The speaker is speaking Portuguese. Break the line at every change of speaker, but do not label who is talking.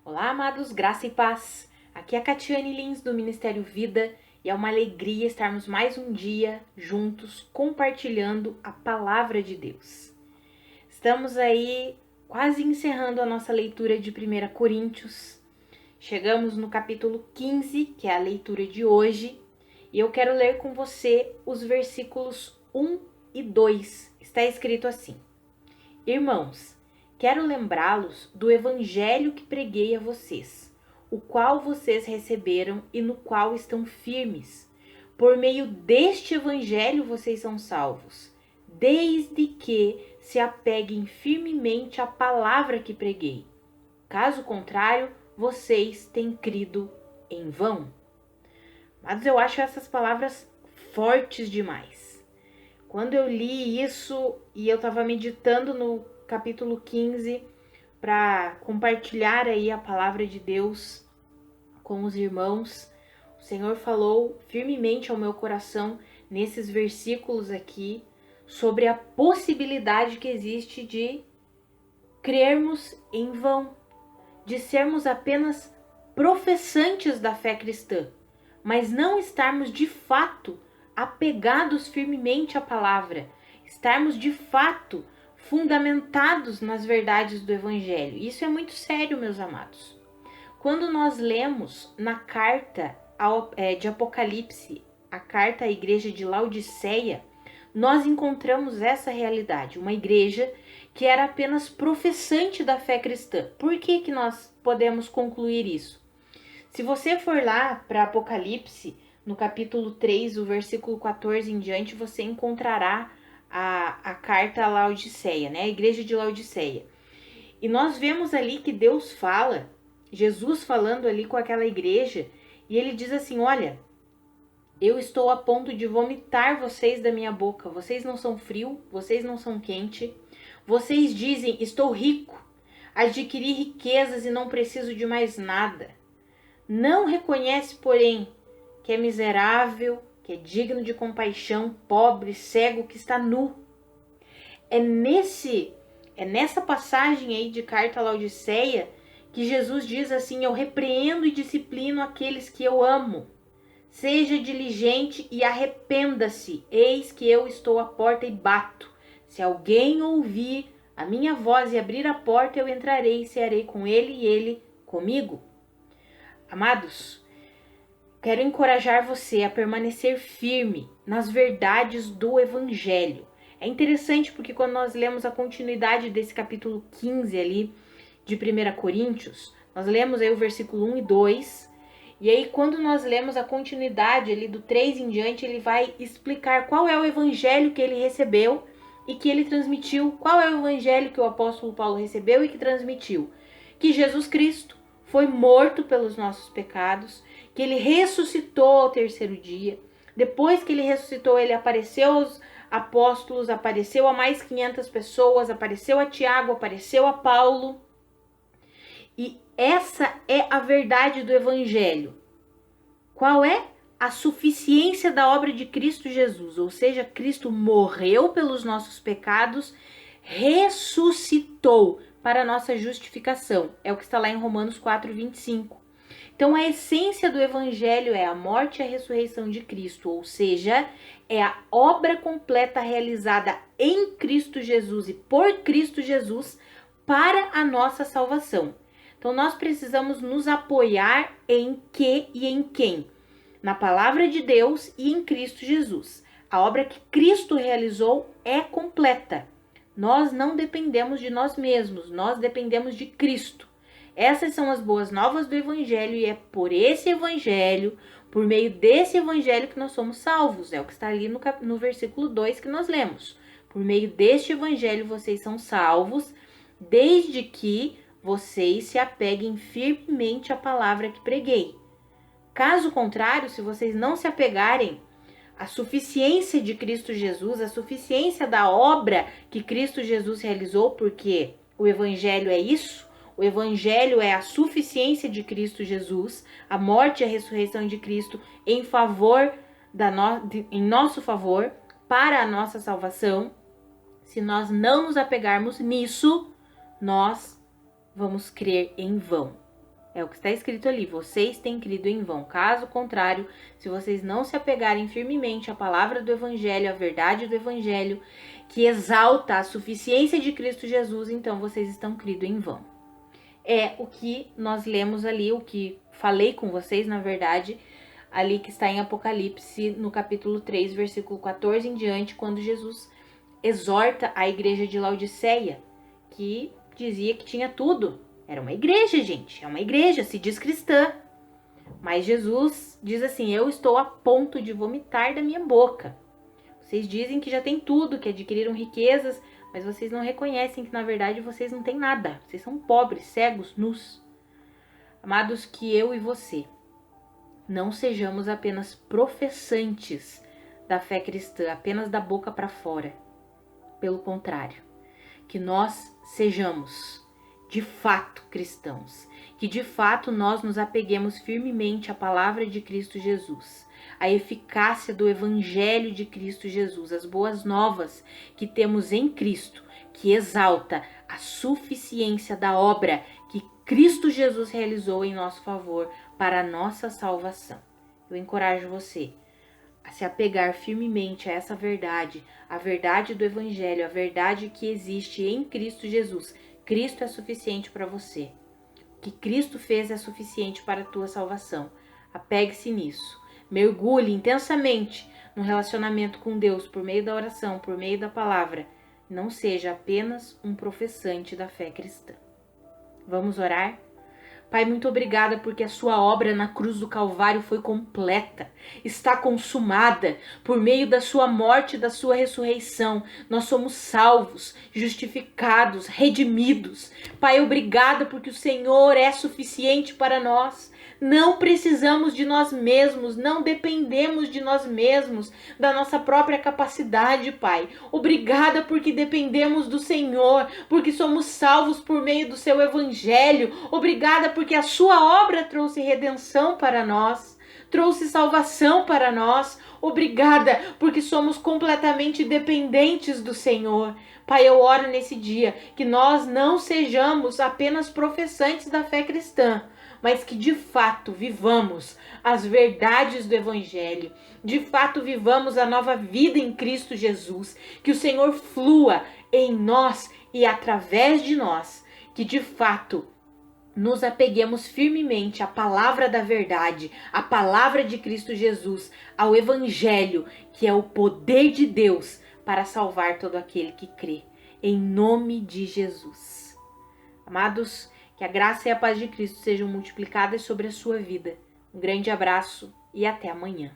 Olá, amados, graça e paz. Aqui é a Catiane Lins do Ministério Vida e é uma alegria estarmos mais um dia juntos compartilhando a palavra de Deus. Estamos aí quase encerrando a nossa leitura de 1 Coríntios. Chegamos no capítulo 15, que é a leitura de hoje, e eu quero ler com você os versículos 1 e 2. Está escrito assim: Irmãos, quero lembrá-los do evangelho que preguei a vocês, o qual vocês receberam e no qual estão firmes. Por meio deste evangelho vocês são salvos, desde que se apeguem firmemente à palavra que preguei. Caso contrário, vocês têm crido em vão. Mas eu acho essas palavras fortes demais. Quando eu li isso e eu estava meditando no capítulo 15 para compartilhar aí a palavra de Deus com os irmãos, o Senhor falou firmemente ao meu coração nesses versículos aqui sobre a possibilidade que existe de crermos em vão, de sermos apenas professantes da fé cristã, mas não estarmos de fato apegados firmemente à palavra, estarmos de fato fundamentados nas verdades do Evangelho. Isso é muito sério, meus amados. Quando nós lemos na carta de Apocalipse, a carta à igreja de Laodiceia, nós encontramos essa realidade, uma igreja que era apenas professante da fé cristã. Por que nós podemos concluir isso? Se você for lá para Apocalipse, no capítulo 3, o versículo 14 em diante, você encontrará a carta a Laodiceia, né? A igreja de Laodiceia. E nós vemos ali que Deus fala, Jesus falando ali com aquela igreja, e ele diz assim: olha, eu estou a ponto de vomitar vocês da minha boca. Vocês não são frio, vocês não são quente. Vocês dizem, estou rico, adquiri riquezas e não preciso de mais nada. Não reconhece, porém, que é miserável, que é digno de compaixão, pobre, cego, que está nu. É nessa passagem aí de carta a Laodiceia que Jesus diz assim: eu repreendo e disciplino aqueles que eu amo. Seja diligente e arrependa-se, eis que eu estou à porta e bato. Se alguém ouvir a minha voz e abrir a porta, eu entrarei e cearei com ele e ele comigo. Amados, quero encorajar você a permanecer firme nas verdades do Evangelho. É interessante porque quando nós lemos a continuidade desse capítulo 15 ali de 1 Coríntios, nós lemos aí o versículo 1 e 2, e aí quando nós lemos a continuidade ali do 3 em diante, ele vai explicar qual é o Evangelho que ele recebeu e que ele transmitiu, qual é o Evangelho que o apóstolo Paulo recebeu e que transmitiu. Que Jesus Cristo foi morto pelos nossos pecados, que ele ressuscitou ao terceiro dia. Depois que ele ressuscitou, ele apareceu aos apóstolos, apareceu a mais 500 pessoas, apareceu a Tiago, apareceu a Paulo. E essa é a verdade do Evangelho. Qual é? A suficiência da obra de Cristo Jesus, ou seja, Cristo morreu pelos nossos pecados, ressuscitou para a nossa justificação. É o que está lá em Romanos 4:25. Então, a essência do Evangelho é a morte e a ressurreição de Cristo, ou seja, é a obra completa realizada em Cristo Jesus e por Cristo Jesus para a nossa salvação. Então, nós precisamos nos apoiar em que e em quem? Na palavra de Deus e em Cristo Jesus. A obra que Cristo realizou é completa. Nós não dependemos de nós mesmos, nós dependemos de Cristo. Essas são as boas novas do Evangelho e é por esse Evangelho, por meio desse Evangelho que nós somos salvos. É o que está ali no versículo 2 que nós lemos. Por meio deste Evangelho vocês são salvos, desde que vocês se apeguem firmemente à palavra que preguei. Caso contrário, se vocês não se apegarem à suficiência de Cristo Jesus, à suficiência da obra que Cristo Jesus realizou, porque o Evangelho é isso, o Evangelho é a suficiência de Cristo Jesus, a morte e a ressurreição de Cristo em nosso favor, para a nossa salvação. Se nós não nos apegarmos nisso, nós vamos crer em vão. É o que está escrito ali, vocês têm crido em vão. Caso contrário, se vocês não se apegarem firmemente à palavra do Evangelho, à verdade do Evangelho, que exalta a suficiência de Cristo Jesus, então vocês estão crido em vão. É o que nós lemos ali, o que falei com vocês, na verdade, ali que está em Apocalipse, no capítulo 3, versículo 14 em diante, quando Jesus exorta a igreja de Laodiceia, que dizia que tinha tudo. Era uma igreja, gente, é uma igreja, se diz cristã. Mas Jesus diz assim, eu estou a ponto de vomitar da minha boca. Vocês dizem que já tem tudo, que adquiriram riquezas, mas vocês não reconhecem que na verdade vocês não têm nada. Vocês são pobres, cegos, nus. Amados, que eu e você não sejamos apenas professantes da fé cristã, apenas da boca para fora. Pelo contrário, que nós sejamos de fato cristãos, que de fato nós nos apeguemos firmemente à palavra de Cristo Jesus, à eficácia do Evangelho de Cristo Jesus, as boas novas que temos em Cristo, que exalta a suficiência da obra que Cristo Jesus realizou em nosso favor para a nossa salvação. Eu encorajo você a se apegar firmemente a essa verdade, a verdade do Evangelho, a verdade que existe em Cristo Jesus. Cristo é suficiente para você. O que Cristo fez é suficiente para a tua salvação. Apegue-se nisso. Mergulhe intensamente no relacionamento com Deus por meio da oração, por meio da palavra. Não seja apenas um professante da fé cristã. Vamos orar? Pai, muito obrigada porque a sua obra na cruz do Calvário foi completa, está consumada. Por meio da sua morte e da sua ressurreição, nós somos salvos, justificados, redimidos. Pai, obrigada porque o Senhor é suficiente para nós. Não precisamos de nós mesmos, não dependemos de nós mesmos, da nossa própria capacidade, Pai. Obrigada porque dependemos do Senhor, porque somos salvos por meio do seu Evangelho. Obrigada porque a sua obra trouxe redenção para nós, trouxe salvação para nós. Obrigada porque somos completamente dependentes do Senhor. Pai, eu oro nesse dia que nós não sejamos apenas professantes da fé cristã, mas que de fato vivamos as verdades do Evangelho, de fato vivamos a nova vida em Cristo Jesus, que o Senhor flua em nós e através de nós, que de fato nos apeguemos firmemente à palavra da verdade, à palavra de Cristo Jesus, ao Evangelho, que é o poder de Deus para salvar todo aquele que crê, em nome de Jesus. Amados, que a graça e a paz de Cristo sejam multiplicadas sobre a sua vida. Um grande abraço e até amanhã.